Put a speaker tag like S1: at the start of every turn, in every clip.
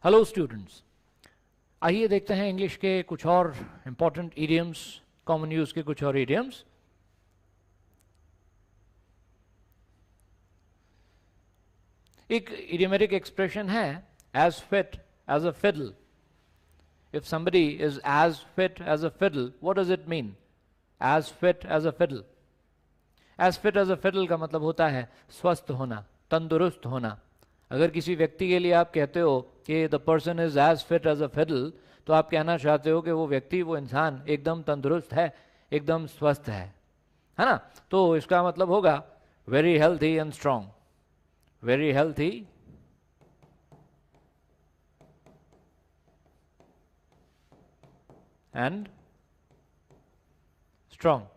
S1: Hello students, आइए देखते हैं इंग्लिश के कुछ और इंपॉर्टेंट इडियम्स, कॉमन यूज के कुछ और इडियम्स। एक इडियमेटिक एक्सप्रेशन है as fit as a fiddle. If somebody is as fit as a fiddle, what does it mean? As fit as a fiddle. As fit as a fiddle का मतलब होता है स्वस्थ होना, तंदुरुस्त होना। अगर किसी व्यक्ति के लिए आप कहते हो कि the person is as fit as a fiddle, तो आप कहना चाहते हो कि वो व्यक्ति, वो इंसान एकदम तंदुरुस्त है, एकदम स्वस्थ है ना? तो इसका मतलब होगा very healthy and strong, very healthy and strong,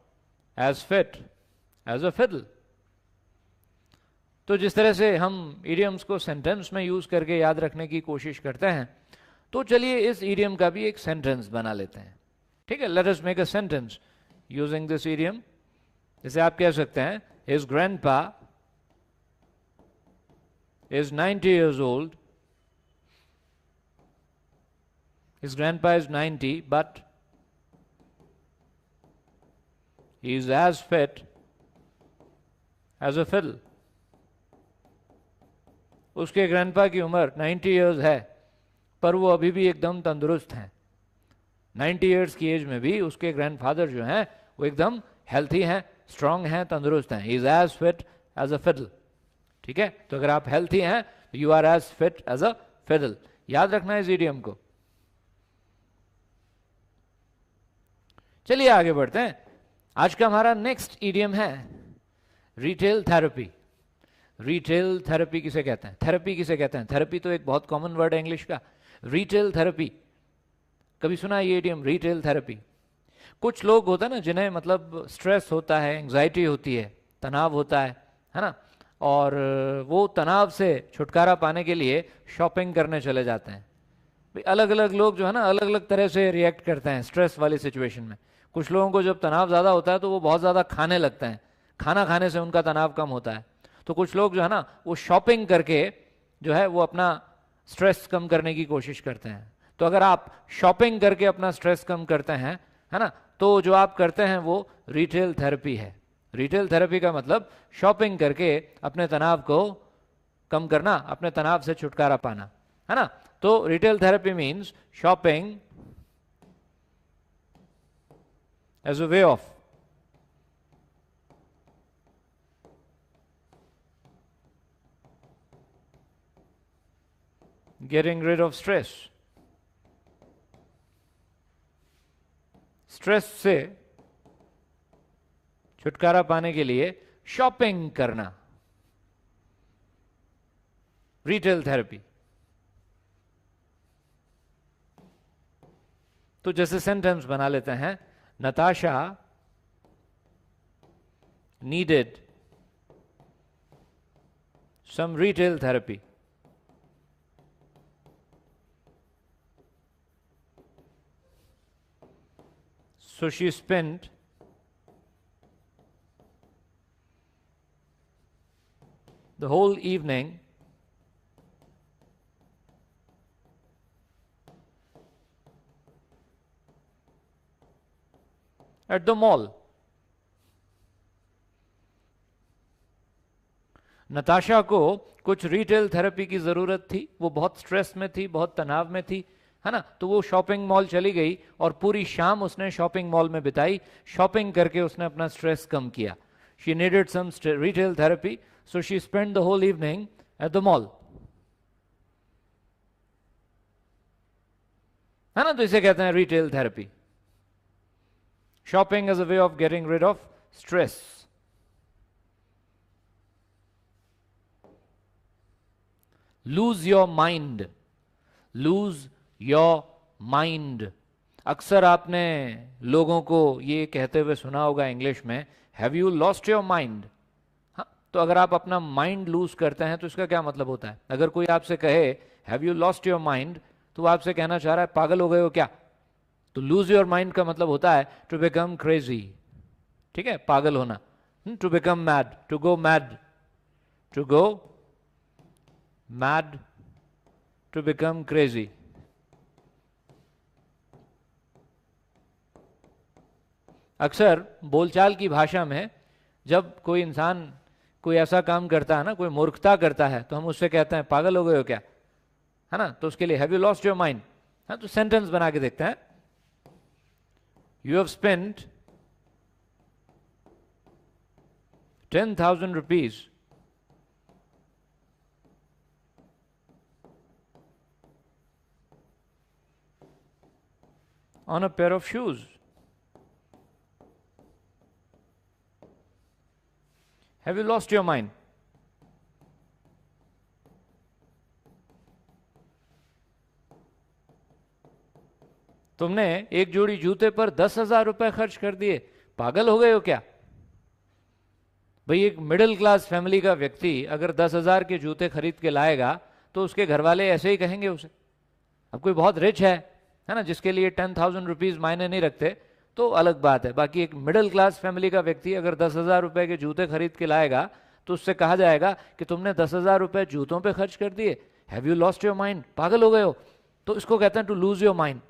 S1: as fit as a fiddle. तो जिस तरह से हम इडियम्स को सेंटेंस में यूज करके याद रखने की कोशिश करते हैं, तो चलिए इस इडियम का भी एक सेंटेंस बना लेते हैं। ठीक है, let us make a sentence using this idiom. जैसे आप कह सकते हैं, his grandpa is 90 years old, his grandpa is 90 but he is as fit as a fiddle. उसके ग्रैंडपा की उम्र 90 इयर्स है, पर वो अभी भी एकदम तंदुरुस्त हैं। 90 इयर्स की एज में भी उसके ग्रैंडफादर जो हैं वो एकदम हेल्थी हैं, स्ट्रांग हैं, तंदुरुस्त हैं। He is as fit as a fiddle. ठीक है, तो अगर आप हेल्थी हैं तो you are as fit as a fiddle. याद रखना है इस इडियम को। चलिए आगे बढ़ते हैं। आज का हमारा नेक्स्ट इडियम है रिटेल थेरेपी। रिटेल थेरेपी किसे कहते हैं? थेरेपी किसे कहते हैं? थेरेपी तो एक बहुत कॉमन वर्ड है इंग्लिश का। रिटेल थेरेपी, कभी सुना है ये इडियम, रिटेल थेरेपी? कुछ लोग होता है ना, जिन्हें मतलब स्ट्रेस होता है, एंग्जाइटी होती है, तनाव होता है ना, और वो तनाव से छुटकारा पाने के लिए शॉपिंग करने चले जाते हैं। अलग अलग लोग जो है ना, अलग अलग तरह से रिएक्ट करते हैं स्ट्रेस वाली सिचुएशन में। कुछ लोगों को जब तनाव ज़्यादा होता है तो वो बहुत ज़्यादा खाने लगते हैं, खाना खाने से उनका तनाव कम होता है। तो कुछ लोग जो है ना, वो शॉपिंग करके जो है वो अपना स्ट्रेस कम करने की कोशिश करते हैं। तो अगर आप शॉपिंग करके अपना स्ट्रेस कम करते हैं, है ना, तो जो आप करते हैं वो रिटेल थेरेपी है। रिटेल थेरेपी का मतलब शॉपिंग करके अपने तनाव को कम करना, अपने तनाव से छुटकारा पाना, है ना। तो retail therapy means shopping as a way of getting rid of stress. Stress से छुटकारा पाने के लिए शॉपिंग करना, रिटेल थेरेपी। तो जैसे सेंटेंस बना लेते हैं, Natasha needed some retail therapy. So she spent the whole evening at the mall. Natasha को कुछ रिटेल थेरेपी की जरूरत थी, वो बहुत स्ट्रेस में थी, बहुत तनाव में थी, है ना। तो वो शॉपिंग मॉल चली गई और पूरी शाम उसने शॉपिंग मॉल में बिताई। शॉपिंग करके उसने अपना स्ट्रेस कम किया। She needed some retail therapy, so she spend the whole evening at the mall, है ना। तो इसे कहते हैं retail therapy, shopping as a way of getting rid of stress. Lose your mind, lose your mind. अक्सर आपने लोगों को ये कहते हुए सुना होगा इंग्लिश में, have you lost your mind. हाँ, तो अगर आप अपना माइंड लूज करते हैं तो इसका क्या मतलब होता है? अगर कोई आपसे कहे have you lost your mind, तो आपसे कहना चाह रहा है पागल हो गए हो क्या। तो लूज योर माइंड का मतलब होता है टू बिकम क्रेजी। ठीक है, पागल होना, to become mad, to go mad, to go mad to become crazy. अक्सर बोलचाल की भाषा में जब कोई इंसान कोई ऐसा काम करता है ना, कोई मूर्खता करता है, तो हम उससे कहते हैं पागल हो गए हो क्या, है ना। तो उसके लिए have you lost your mind, हाँ, तो सेंटेंस बना के देखते हैं। You have spent 10,000 rupees on a pair of shoes. Have you lost your mind? तुमने एक जोड़ी जूते पर 10,000 रुपए खर्च कर दिए, पागल हो गए हो क्या। भाई एक मिडिल क्लास फैमिली का व्यक्ति अगर 10,000 के जूते खरीद के लाएगा तो उसके घर वाले ऐसे ही कहेंगे उसे। अब कोई बहुत रिच है ना, जिसके लिए 10,000 रुपीज मायने नहीं रखते, तो अलग बात है। बाकी एक मिडिल क्लास फैमिली का व्यक्ति अगर 10,000 रुपए के जूते खरीद के लाएगा तो उससे कहा जाएगा कि तुमने 10,000 रुपए जूतों पे खर्च कर दिए, have you lost your mind, पागल हो गए हो। तो इसको कहते हैं टू लूज योर माइंड,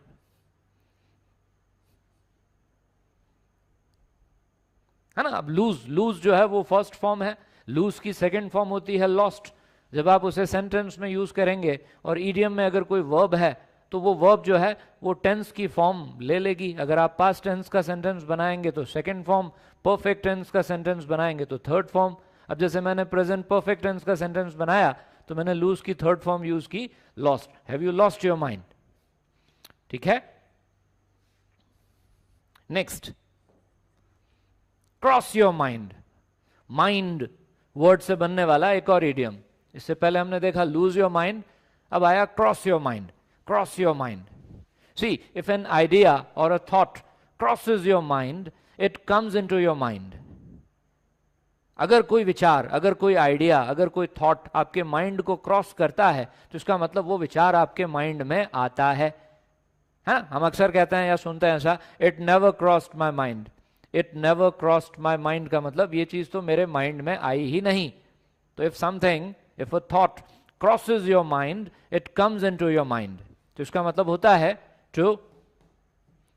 S1: है ना। अब लूज, लूज जो है वो फर्स्ट फॉर्म है, लूज की सेकंड फॉर्म होती है लॉस्ट। जब आप उसे सेंटेंस में यूज करेंगे और ईडियम में अगर कोई वर्ब है तो वो वर्ब जो है वो टेंस की फॉर्म ले लेगी। अगर आप पास्ट टेंस का सेंटेंस बनाएंगे तो सेकंड फॉर्म, परफेक्ट टेंस का सेंटेंस बनाएंगे तो थर्ड फॉर्म। अब जैसे मैंने प्रेजेंट परफेक्ट टेंस का सेंटेंस बनाया तो मैंने लूज की थर्ड फॉर्म यूज की lost, have you lost your mind, ठीक है। Next, cross your mind. Mind word से बनने वाला एक और इडियम। इससे पहले हमने देखा लूज योर माइंड, अब आया cross your mind. Cross your mind, see if an idea or a thought crosses your mind, it comes into your mind. अगर कोई विचार, अगर कोई आइडिया, अगर कोई थॉट आपके माइंड को क्रॉस करता है तो इसका मतलब वो विचार आपके माइंड में आता है ना। हम अक्सर कहते हैं या सुनते हैं ऐसा, it never crossed my mind. It never crossed my mind का मतलब ये चीज तो मेरे माइंड में आई ही नहीं। तो if something, if a thought crosses your mind, it comes into your mind. तो इसका मतलब होता है to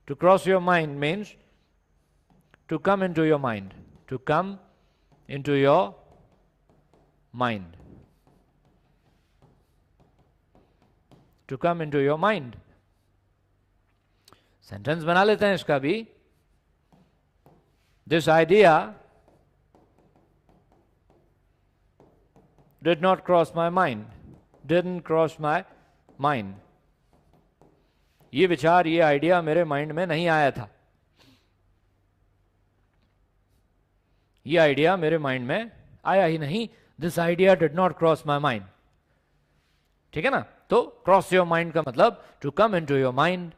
S1: cross your mind means to come into your mind, to come into your mind, to come into your mind। Sentence बना लेते हैं इसका भी। This idea did not cross my mind, didn't cross my mind। ये विचार, ये idea मेरे mind में नहीं आया था, ये आइडिया मेरे माइंड में आया ही नहीं। This idea did not cross my mind, ठीक है ना। तो क्रॉस योर माइंड का मतलब to come into your mind.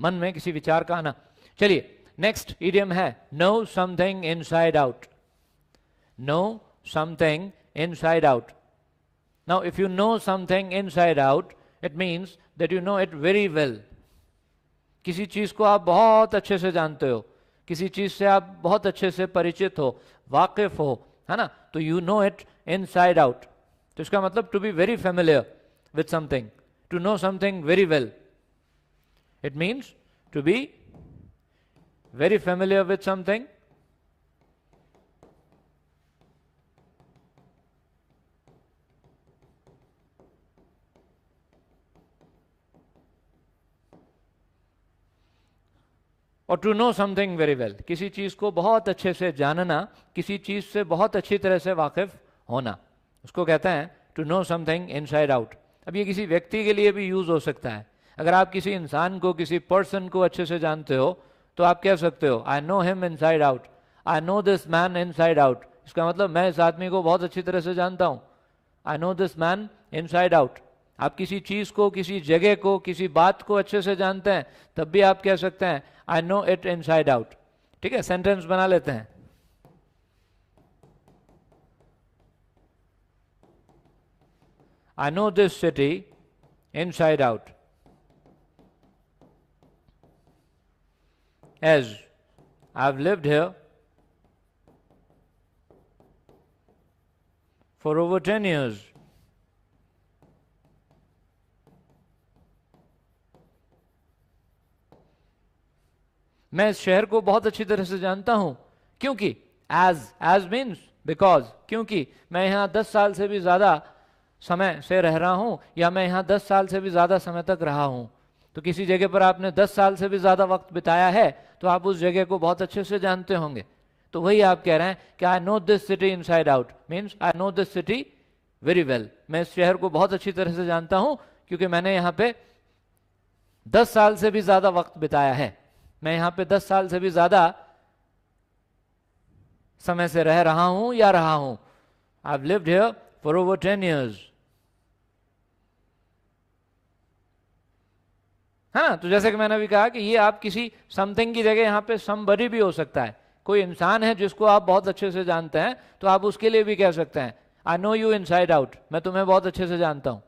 S1: मन में किसी विचार का आना। चलिए नेक्स्ट इडियम है know something inside out. Know something inside out. Now if you know something inside out, it means that you know it very well. किसी चीज को आप बहुत अच्छे से जानते हो, किसी चीज से आप बहुत अच्छे से परिचित हो, वाकिफ हो, है ना, तो you know it inside out. तो इसका मतलब to be very familiar with something, to know something very well. It means to be very familiar with something, or to know something very well, किसी चीज को बहुत अच्छे से जानना, किसी चीज से बहुत अच्छी तरह से वाकिफ होना, उसको कहते हैं to know something inside out. अब ये किसी व्यक्ति के लिए भी यूज हो सकता है। अगर आप किसी इंसान को, किसी पर्सन को अच्छे से जानते हो तो आप कह सकते हो I know him inside out, I know this man inside out. इसका मतलब मैं इस आदमी को बहुत अच्छी तरह से जानता हूं, I know this man inside out. आप किसी चीज को, किसी जगह को, किसी बात को अच्छे से जानते हैं तब भी आप कह सकते हैं I know it inside out, ठीक है। सेंटेंस बना लेते हैं। I know this city inside out as I've lived here for over 10 years. मैं इस शहर को बहुत अच्छी तरह से जानता हूं क्योंकि as means because, क्योंकि मैं यहां 10 साल से भी ज्यादा समय से रह रहा हूं, या मैं यहां 10 साल से भी ज्यादा समय तक रहा हूं। तो किसी जगह पर आपने 10 साल से भी ज्यादा वक्त बिताया है तो आप उस जगह को बहुत अच्छे से जानते होंगे। तो वही आप कह रहे हैं कि I know this city inside out, means I know this city very well. मैं इस शहर को बहुत अच्छी तरह से जानता हूं क्योंकि मैंने यहां पे 10 साल से भी ज्यादा वक्त बिताया है। मैं यहां पे 10 साल से भी ज्यादा समय से रह रहा हूं या रहा हूं। I've lived here for over 10 years. है ना? तो जैसे कि मैंने अभी कहा कि ये आप किसी समथिंग की जगह यहां पे somebody भी हो सकता है। कोई इंसान है जिसको आप बहुत अच्छे से जानते हैं तो आप उसके लिए भी कह सकते हैं I know you inside out, मैं तुम्हें बहुत अच्छे से जानता हूं।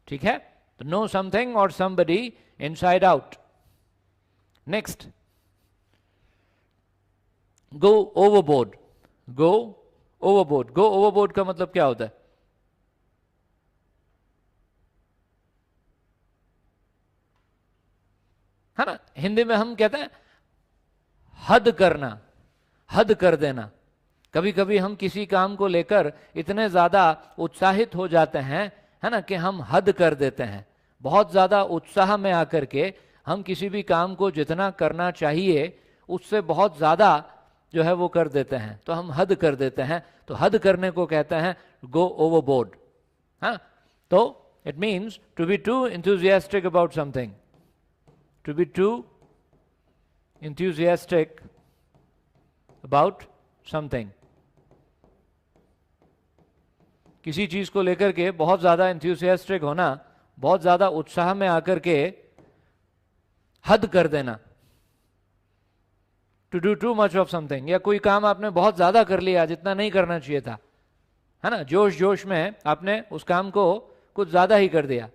S1: ठीक है? तो नो समथिंग और somebody इनसाइड आउट। नेक्स्ट, गो ओवरबोर्ड। गो ओवरबोर्ड, गो ओवरबोर्ड का मतलब क्या होता है? है ना? हिंदी में हम कहते हैं हद करना, हद कर देना। कभी कभी हम किसी काम को लेकर इतने ज्यादा उत्साहित हो जाते हैं, है ना, कि हम हद कर देते हैं। बहुत ज्यादा उत्साह में आकर के हम किसी भी काम को जितना करना चाहिए उससे बहुत ज्यादा जो है वो कर देते हैं, तो हम हद कर देते हैं। तो हद करने को कहते हैं गो ओवरबोर्ड। हाँ, तो it means to be too enthusiastic about something, to be too enthusiastic about something. किसी चीज को लेकर के बहुत ज्यादा enthusiastic होना, बहुत ज्यादा उत्साह में आकर के हद कर देना, to do too much of something. या कोई काम आपने बहुत ज्यादा कर लिया जितना नहीं करना चाहिए था, है ना, जोश जोश में आपने उस काम को कुछ ज्यादा ही कर दिया,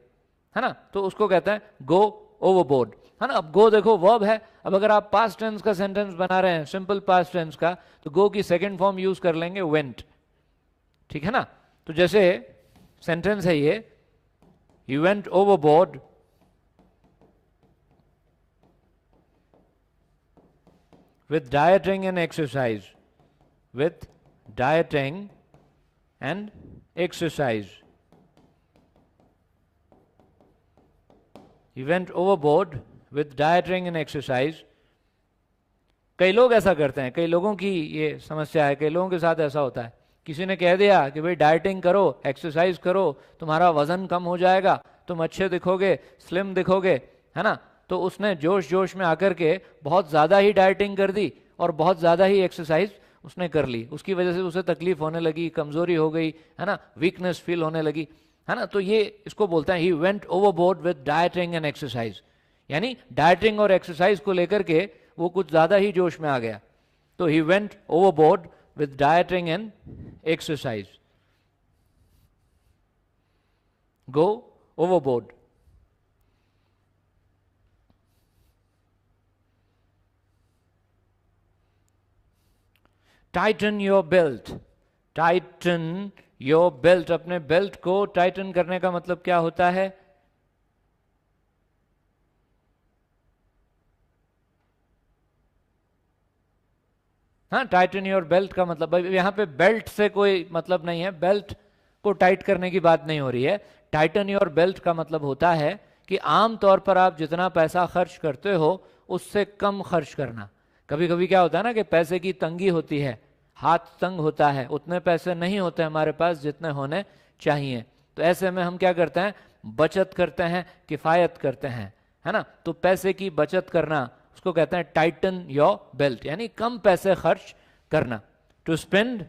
S1: है ना, तो उसको कहते हैं गो ओवरबोर्ड। है ना? अब गो देखो वर्ब है। अब अगर आप पास्ट टेंस का सेंटेंस बना रहे हैं, सिंपल पास्ट टेंस का, तो गो की सेकंड फॉर्म यूज कर लेंगे वेंट। ठीक है ना? तो जैसे सेंटेंस है ये, he went overboard with dieting and exercise, with dieting and exercise. He went overboard with dieting and exercise. कई लोग ऐसा करते हैं, कई लोगों की ये समस्या है, कई लोगों के साथ ऐसा होता है। किसी ने कह दिया कि भाई डाइटिंग करो, एक्सरसाइज करो, तुम्हारा वजन कम हो जाएगा, तुम अच्छे दिखोगे, स्लिम दिखोगे, है ना, तो उसने जोश जोश में आकर के बहुत ज़्यादा ही डाइटिंग कर दी और बहुत ज़्यादा ही एक्सरसाइज उसने कर ली। उसकी वजह से उसे तकलीफ होने लगी, कमजोरी हो गई, है ना, वीकनेस फील होने लगी, है ना। तो ये इसको बोलते हैं he went overboard with dieting and exercise, यानी डाइटिंग और एक्सरसाइज को लेकर के वो कुछ ज़्यादा ही जोश में आ गया। तो he went overboard with dieting and exercise. Go overboard. Titan your belt, Titan your belt. अपने बेल्ट को टाइटन करने का मतलब क्या होता है? हाँ, टाइटन योर बेल्ट का मतलब, यहां पे बेल्ट से कोई मतलब नहीं है, बेल्ट को टाइट करने की बात नहीं हो रही है। टाइटन योर बेल्ट का मतलब होता है कि आम तौर पर आप जितना पैसा खर्च करते हो उससे कम खर्च करना। कभी कभी क्या होता है ना कि पैसे की तंगी होती है, हाथ तंग होता है, उतने पैसे नहीं होते हमारे पास जितने होने चाहिए। तो ऐसे में हम क्या करते हैं? बचत करते हैं, किफायत करते हैं, है ना। तो पैसे की बचत करना उसको कहते हैं टाइटन योर बेल्ट, यानी कम पैसे खर्च करना। To spend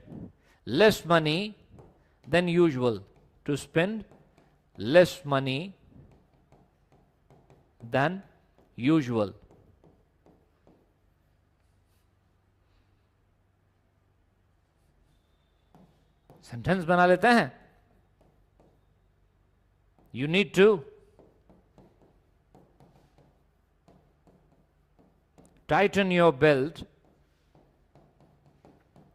S1: less money than usual, to spend less money than usual. Sentence बना लेते हैं। You need to tighten your belt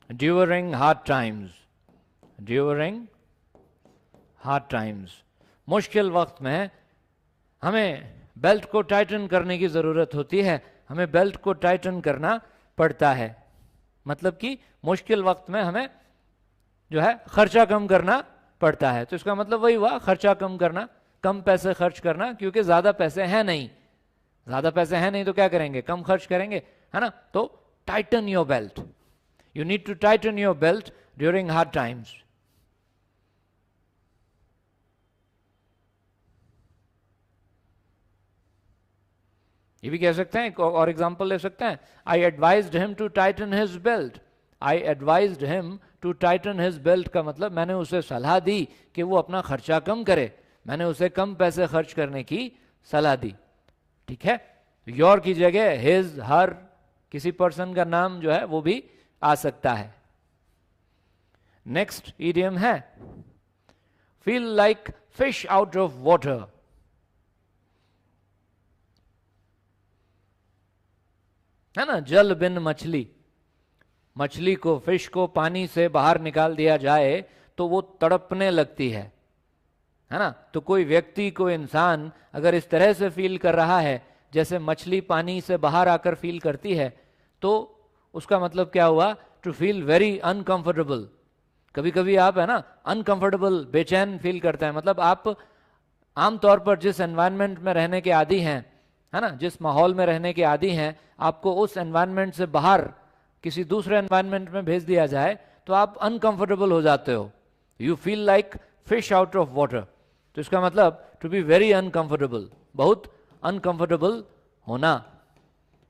S1: during hard times, during hard times. मुश्किल वक्त में हमें बेल्ट को टाइटन करने की ज़रूरत होती है, हमें बेल्ट को टाइटन करना पड़ता है। मतलब कि मुश्किल वक्त में हमें जो है खर्चा कम करना पड़ता है। तो इसका मतलब वही हुआ, खर्चा कम करना, कम पैसे खर्च करना, क्योंकि ज़्यादा पैसे हैं नहीं। ज़्यादा पैसे हैं नहीं तो क्या करेंगे, कम खर्च करेंगे, है ना। तो tighten your belt, you need to tighten your belt during hard times. ये भी कह सकते हैं, और एग्जांपल ले सकते हैं, I advised him to tighten his belt. I advised him to tighten his belt का मतलब मैंने उसे सलाह दी कि वो अपना खर्चा कम करे, मैंने उसे कम पैसे खर्च करने की सलाह दी। ठीक है, योर की जगह हिज, हर, किसी पर्सन का नाम जो है वो भी आ सकता है। नेक्स्ट इडियम है feel like fish out of water. है ना, जल बिन मछली। मछली को, फिश को पानी से बाहर निकाल दिया जाए तो वो तड़पने लगती है ना। तो कोई व्यक्ति, कोई इंसान अगर इस तरह से फील कर रहा है जैसे मछली पानी से बाहर आकर फील करती है, तो उसका मतलब क्या हुआ, टू फील वेरी अनकंफर्टेबल। कभी कभी आप है ना अनकंफर्टेबल, बेचैन फील करते हैं। मतलब आप आमतौर पर जिस एनवायरनमेंट में रहने के आदी हैं, है ना, जिस माहौल में रहने के आदी हैं, आपको उस एनवायरनमेंट से बाहर किसी दूसरे एनवायरनमेंट में भेज दिया जाए तो आप अनकंफर्टेबल हो जाते हो। You feel like fish out of water. तो इसका मतलब टू बी वेरी अनकंफर्टेबल, बहुत अनकंफर्टेबल होना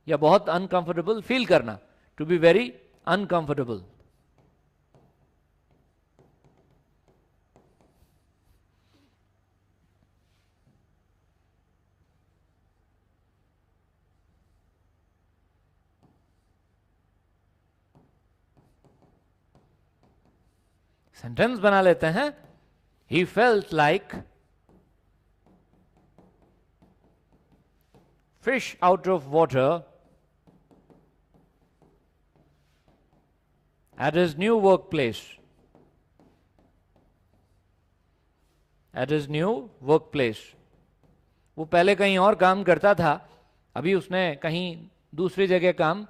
S1: या बहुत अनकंफर्टेबल फील करना, to be very uncomfortable. Sentence बना लेते हैं, he felt like fish out of water at his new work place. At his new work place. वो पहले कहीं और काम करता था, अभी उसने कहीं दूसरी जगह काम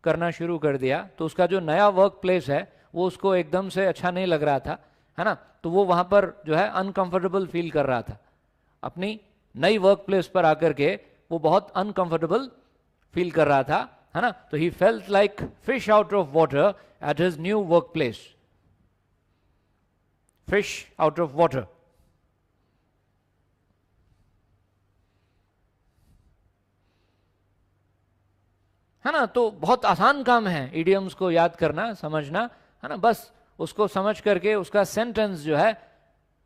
S1: करना शुरू कर दिया, तो उसका जो नया वर्क प्लेस है वो उसको एकदम से अच्छा नहीं लग रहा था, है ना। तो वो वहां पर जो है अनकंफर्टेबल फील कर रहा था। अपनी नई वर्क प्लेस पर आकर के वो बहुत अनकंफर्टेबल फील कर रहा था, है ना। तो ही felt like fish out of water at his new work place. Fish out of water. है ना, तो बहुत आसान काम है इडियम्स को याद करना, समझना, है ना। बस उसको समझ करके उसका सेंटेंस जो है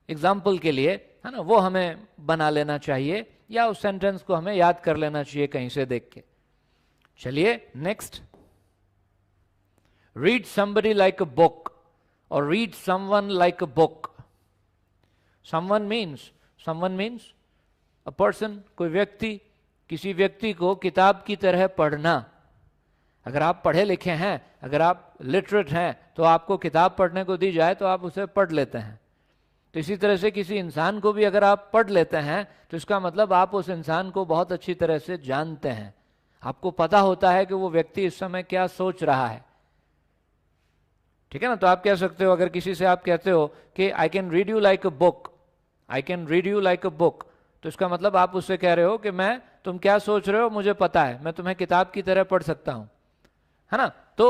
S1: एग्जाम्पल के लिए, है ना, वो हमें बना लेना चाहिए या उस सेंटेंस को हमें याद कर लेना चाहिए कहीं से देख के। चलिए next, read somebody like a book or read someone like a book. someone means a person, कोई व्यक्ति, किसी व्यक्ति को किताब की तरह पढ़ना। अगर आप पढ़े लिखे हैं, अगर आप लिटरेट हैं, तो आपको किताब पढ़ने को दी जाए तो आप उसे पढ़ लेते हैं। तो इसी तरह से किसी इंसान को भी अगर आप पढ़ लेते हैं तो इसका मतलब आप उस इंसान को बहुत अच्छी तरह से जानते हैं, आपको पता होता है कि वो व्यक्ति इस समय क्या सोच रहा है। ठीक है ना। तो आप कह सकते हो, अगर किसी से आप कहते हो कि I can read you like a book, I can read you like a book, तो इसका मतलब आप उससे कह रहे हो कि मैं, तुम क्या सोच रहे हो मुझे पता है, मैं तुम्हें किताब की तरह पढ़ सकता हूं, है ना। तो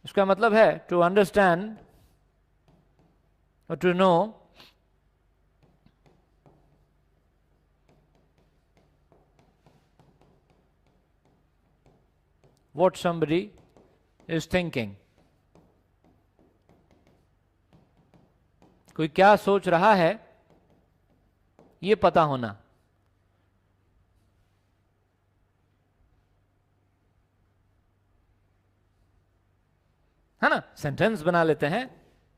S1: इसका मतलब है टू अंडरस्टैंड और to know what somebody is thinking. कोई क्या सोच रहा है ये पता होना। है ना। सेंटेंस बना लेते हैं,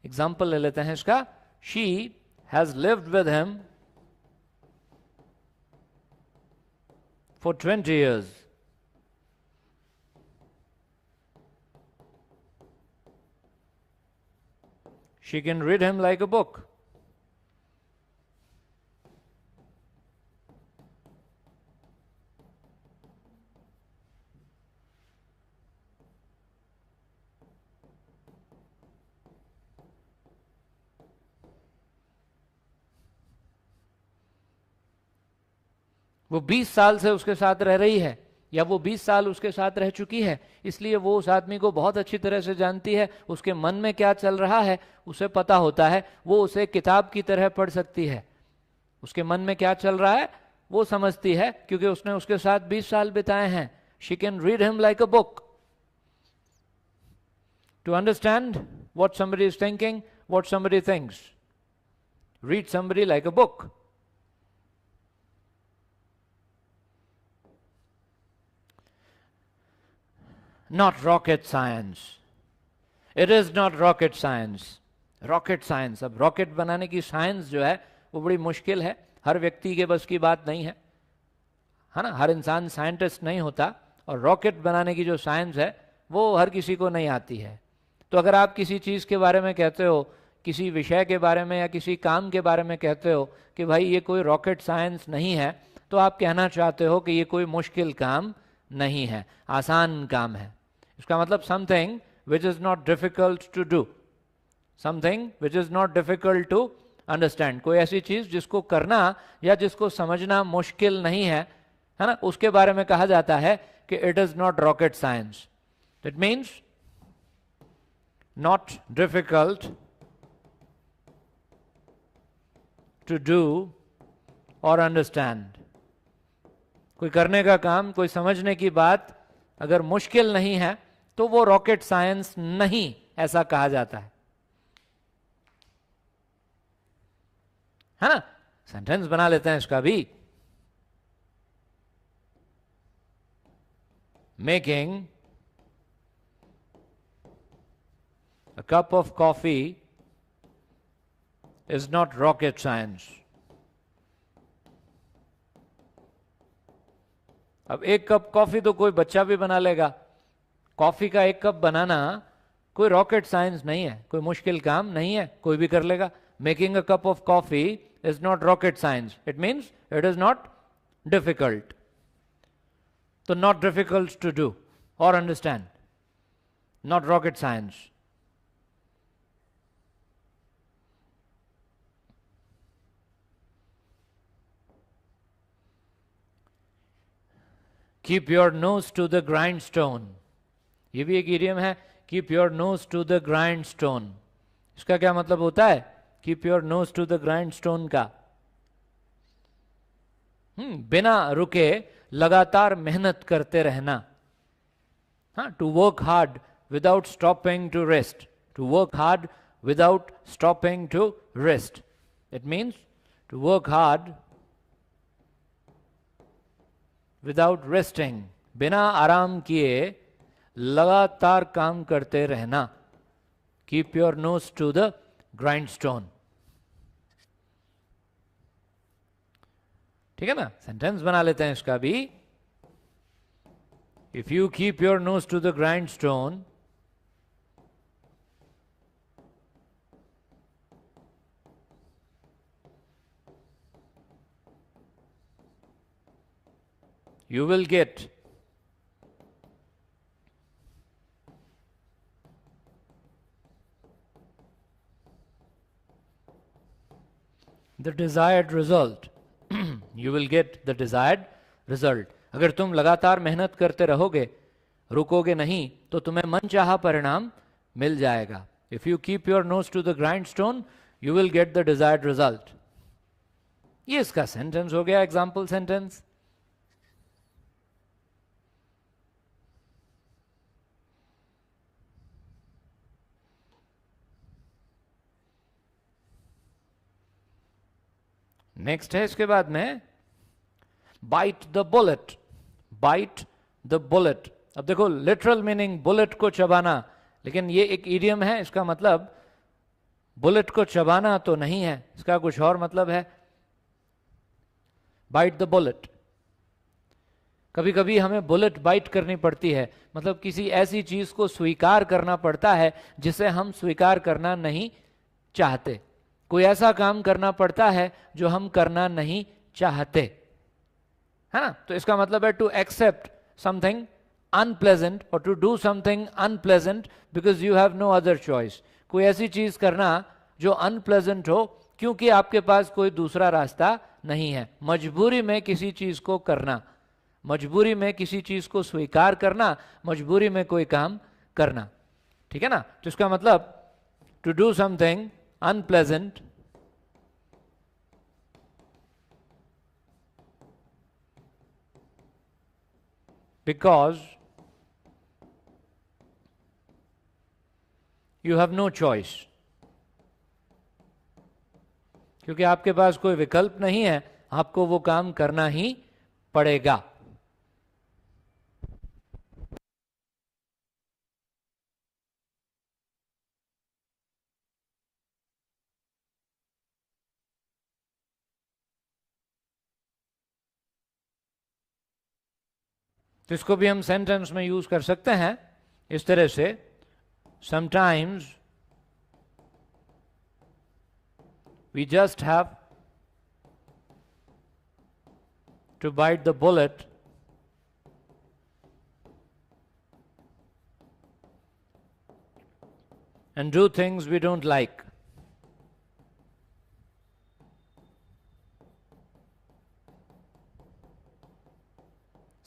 S1: एग्जाम्पल ले लेते हैं इसका। She has lived with him for 20 years. She can read him like a book. वो 20 साल से उसके साथ रह रही है, या वो 20 साल उसके साथ रह चुकी है, इसलिए वो उस आदमी को बहुत अच्छी तरह से जानती है, उसके मन में क्या चल रहा है उसे पता होता है, वो उसे किताब की तरह पढ़ सकती है। उसके मन में क्या चल रहा है वो समझती है, क्योंकि उसने उसके साथ 20 साल बिताए हैं। She can read him like a book to understand what somebody is thinking, what somebody thinks. Read somebody like a book. Not rocket science. It is not rocket science. Rocket science. अब rocket बनाने की science जो है वो बड़ी मुश्किल है, हर व्यक्ति के बस की बात नहीं है, है ना। हर इंसान साइंटिस्ट नहीं होता, और रॉकेट बनाने की जो साइंस है वो हर किसी को नहीं आती है। तो अगर आप किसी चीज़ के बारे में कहते हो, किसी विषय के बारे में या किसी काम के बारे में कहते हो कि भाई ये कोई रॉकेट साइंस नहीं है, तो आप कहना चाहते हो कि ये कोई मुश्किल काम नहीं है, आसान काम है। इसका मतलब something which is not difficult to do, something which is not difficult to understand. कोई ऐसी चीज़ जिसको करना या जिसको समझना मुश्किल नहीं है ना, उसके बारे में कहा जाता है कि it is not rocket science. It means not difficult to do or understand. कोई करने का काम, कोई समझने की बात अगर मुश्किल नहीं है तो वो रॉकेट साइंस नहीं, ऐसा कहा जाता है ना। सेंटेंस बना लेते हैं इसका भी। Making a cup of coffee is not rocket science. अब एक कप कॉफी तो कोई बच्चा भी बना लेगा, कॉफी का एक कप बनाना कोई रॉकेट साइंस नहीं है, कोई मुश्किल काम नहीं है, कोई भी कर लेगा। Making a cup of coffee is not rocket science, it means it is not difficult. तो not difficult to do or understand, not rocket science. Keep your nose to the grindstone, ये भी एक इडियम है। Keep your nose to the grindstone, इसका क्या मतलब होता है? Keep your nose to the grindstone का बिना रुके लगातार मेहनत करते रहना। हाँ, to work hard without stopping to rest, to work hard without stopping to rest. It means to work hard without resting, बिना आराम किए लगातार काम करते रहना। Keep your nose to the grindstone, ठीक है ना। सेंटेंस बना लेते हैं इसका भी। If you keep your nose to the grindstone, you will get the desired result. You will get the desired result. अगर तुम लगातार मेहनत करते रहोगे, रुकोगे नहीं, तो तुम्हें मनचाहा परिणाम मिल जाएगा। If you keep your nose to the grindstone, you will get the desired result. ये इसका सेंटेंस हो गया, एग्जाम्पल सेंटेंस। नेक्स्ट है इसके बाद में bite the bullet, bite the bullet. अब देखो, लिटरल मीनिंग बुलेट को चबाना, लेकिन ये एक इडियम है, इसका मतलब बुलेट को चबाना तो नहीं है, इसका कुछ और मतलब है। बाइट द बुलेट, कभी कभी हमें बुलेट बाइट करनी पड़ती है, मतलब किसी ऐसी चीज को स्वीकार करना पड़ता है जिसे हम स्वीकार करना नहीं चाहते। कोई ऐसा काम करना पड़ता है जो हम करना नहीं चाहते, है ना। तो इसका मतलब है टू एक्सेप्ट समथिंग अनप्लेजेंट और to do something unpleasant because you have no other choice. कोई ऐसी चीज करना जो अनप्लेजेंट हो क्योंकि आपके पास कोई दूसरा रास्ता नहीं है। मजबूरी में किसी चीज को करना, मजबूरी में किसी चीज को स्वीकार करना, मजबूरी में कोई काम करना, ठीक है ना। तो इसका मतलब to do something unpleasant because you have no choice, क्योंकि आपके पास कोई विकल्प नहीं है, आपको वो काम करना ही पड़ेगा। तो इसको भी हम सेंटेंस में यूज कर सकते हैं इस तरह से, sometimes we just have to bite the bullet and do things we don't like.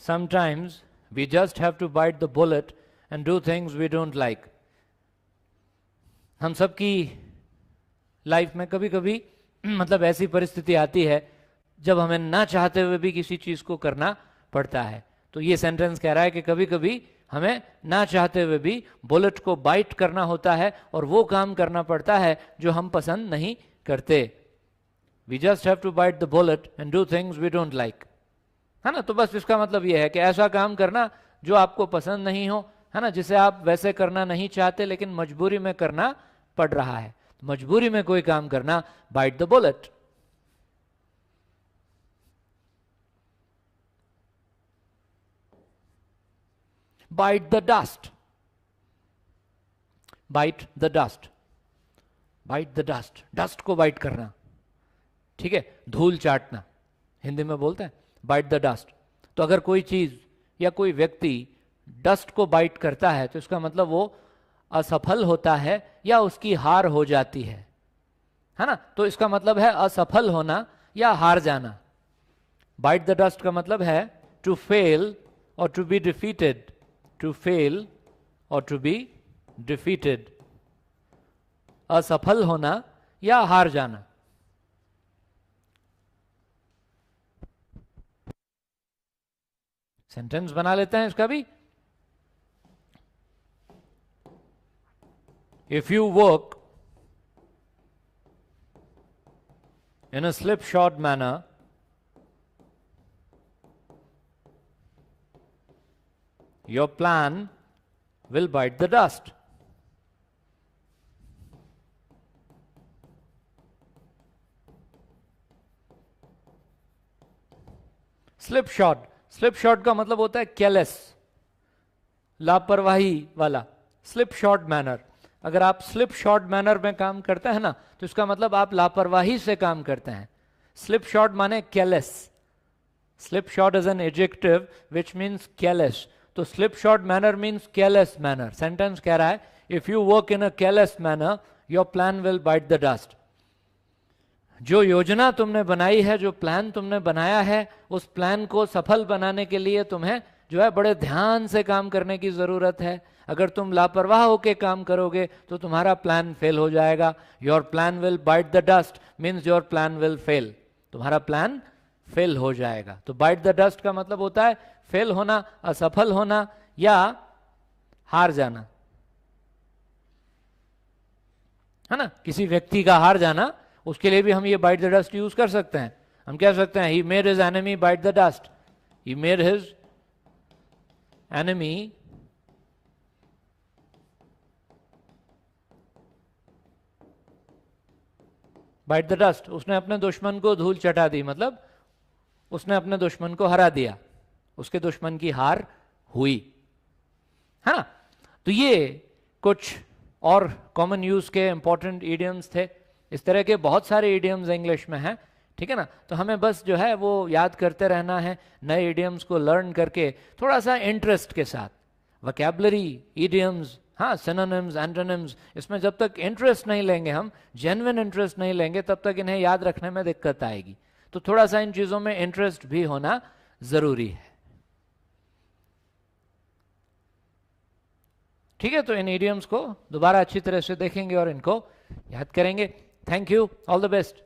S1: Sometimes we just have to bite the bullet and do things we don't like. हम सबकी लाइफ में कभी कभी मतलब ऐसी परिस्थिति आती है जब हमें ना चाहते हुए भी किसी चीज को करना पड़ता है। तो ये सेंटेंस कह रहा है कि कभी कभी हमें ना चाहते हुए भी बुलेट को बाइट करना होता है और वो काम करना पड़ता है जो हम पसंद नहीं करते। We just have to bite the bullet and do things we don't like, है ना। तो बस इसका मतलब ये है कि ऐसा काम करना जो आपको पसंद नहीं हो, है ना, जिसे आप वैसे करना नहीं चाहते लेकिन मजबूरी में करना पड़ रहा है। मजबूरी में कोई काम करना, bite the bullet. Bite the dust, bite the dust, bite the dust, dust को बाइट करना, ठीक है, धूल चाटना हिंदी में बोलते हैं, बाइट द डस्ट। तो अगर कोई चीज या कोई व्यक्ति डस्ट को बाइट करता है तो इसका मतलब वो असफल होता है या उसकी हार हो जाती है ना। तो इसका मतलब है असफल होना या हार जाना। बाइट द डस्ट का मतलब है टू फेल और to be defeated, to fail और टू बी डिफीटेड, असफल होना या हार जाना। सेंटेंस बना लेते हैं इसका भी। If you work in a slipshod manner, your plan will bite the dust. Slipshod, slipshod का मतलब होता है careless, लापरवाही वाला। slipshod manner, अगर आप स्लिप शॉर्ट मैनर में काम करते हैं ना तो इसका मतलब आप लापरवाही से काम करते हैं। स्लिप शॉर्ट माने careless, slipshod is an adjective which means careless. तो slipshod manner means careless manner. Sentence कह रहा है if you work in a careless manner your plan will bite the dust. जो योजना तुमने बनाई है, जो प्लान तुमने बनाया है, उस प्लान को सफल बनाने के लिए तुम्हें जो है बड़े ध्यान से काम करने की जरूरत है। अगर तुम लापरवाह होकर काम करोगे तो तुम्हारा प्लान फेल हो जाएगा। Your plan will bite the dust means your plan will fail, तुम्हारा प्लान फेल हो जाएगा। तो बाइट द डस्ट का मतलब होता है फेल होना, असफल होना या हार जाना, है ना। किसी व्यक्ति का हार जाना, उसके लिए भी हम ये बाइट द डस्ट यूज कर सकते हैं। हम कह सकते हैं he made his enemy bite the dust, he made his enemy bite the dust, उसने अपने दुश्मन को धूल चटा दी, मतलब उसने अपने दुश्मन को हरा दिया, उसके दुश्मन की हार हुई, है ना। तो ये कुछ और कॉमन यूज के इंपॉर्टेंट ईडियम्स थे। इस तरह के बहुत सारे ईडियम्स इंग्लिश में हैं, ठीक है ना। तो हमें बस जो है वो याद करते रहना है, नए ईडियम्स को लर्न करके थोड़ा सा इंटरेस्ट के साथ। वोकैबुलरी, ईडियम्स, हाँ, सिनोनिम्स, एंटोनिम्स, इसमें जब तक इंटरेस्ट नहीं लेंगे, हम जेन्युइन इंटरेस्ट नहीं लेंगे, तब तक इन्हें याद रखने में दिक्कत आएगी। तो थोड़ा सा इन चीज़ों में इंटरेस्ट भी होना ज़रूरी है, ठीक है। तो इन ईडियम्स को दोबारा अच्छी तरह से देखेंगे और इनको याद करेंगे। Thank you, all the best.